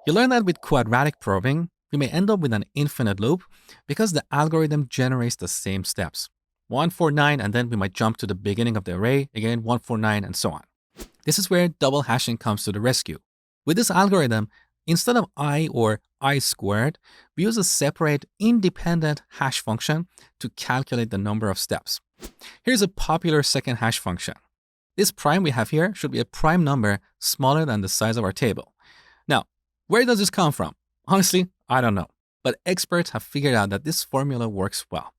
You learn that with quadratic probing, we may end up with an infinite loop because the algorithm generates the same steps. 149, and then we might jump to the beginning of the array, again 149, and so on. This is where double hashing comes to the rescue. With this algorithm, instead of I or I squared, we use a separate independent hash function to calculate the number of steps. Here's a popular second hash function. This prime we have here should be a prime number smaller than the size of our table. Now, where does this come from? Honestly, I don't know, but experts have figured out that this formula works well.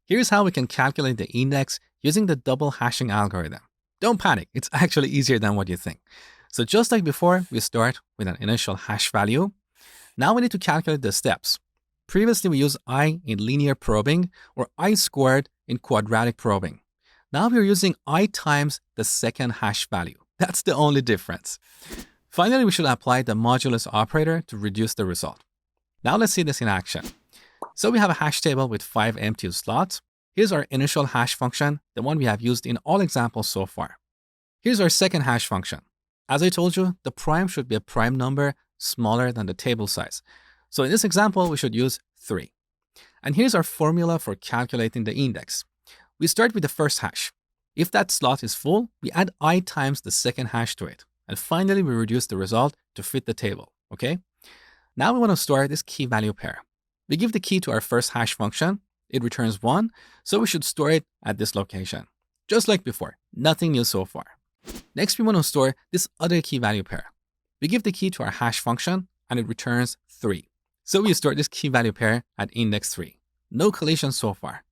Here's how we can calculate the index using the double hashing algorithm. Don't panic, it's actually easier than what you think. So just like before, we start with an initial hash value. Now we need to calculate the steps. Previously, we used I in linear probing or I squared in quadratic probing. Now we're using I times the second hash value. That's the only difference. Finally, we should apply the modulus operator to reduce the result. Now let's see this in action. So we have a hash table with 5 empty slots. Here's our initial hash function, the one we have used in all examples so far. Here's our second hash function. As I told you, the prime should be a prime number smaller than the table size. So in this example, we should use 3. And here's our formula for calculating the index. We start with the first hash. If that slot is full, we add I times the second hash to it. And finally, we reduce the result to fit the table, okay? Now we want to store this key value pair. We give the key to our first hash function. It returns 1, so we should store it at this location. Just like before, nothing new so far. Next, we want to store this other key value pair. We give the key to our hash function, and it returns 3. So we store this key value pair at index 3. No collision so far.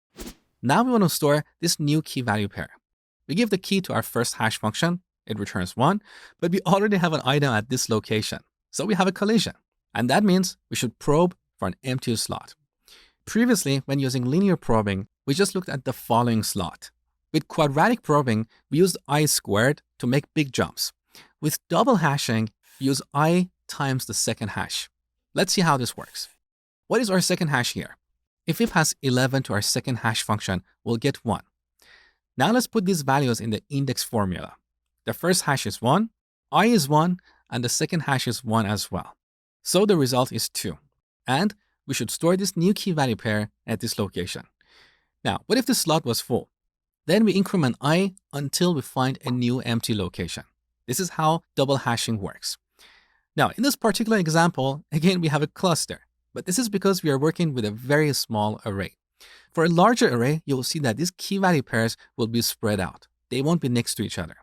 Now we want to store this new key value pair. We give the key to our first hash function. It returns 1, but we already have an item at this location. So we have a collision. And that means we should probe for an empty slot. Previously, when using linear probing, we just looked at the following slot. With quadratic probing, we used I squared to make big jumps. With double hashing, we use I times the second hash. Let's see how this works. What is our second hash here? If we pass 11 to our second hash function, we'll get 1. Now let's put these values in the index formula. The first hash is 1, I is 1, and the second hash is 1 as well. So the result is 2. And we should store this new key value pair at this location. Now, what if the slot was full? Then we increment I until we find a new empty location. This is how double hashing works. Now, in this particular example, again, we have a cluster, but this is because we are working with a very small array. For a larger array, you will see that these key value pairs will be spread out. They won't be next to each other.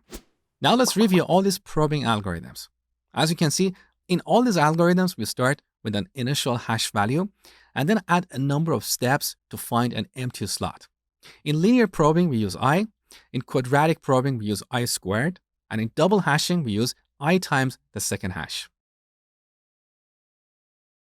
Now let's review all these probing algorithms. As you can see, in all these algorithms, we start with an initial hash value and then add a number of steps to find an empty slot. In linear probing, we use I. In quadratic probing, we use I squared. And in double hashing, we use I times the second hash.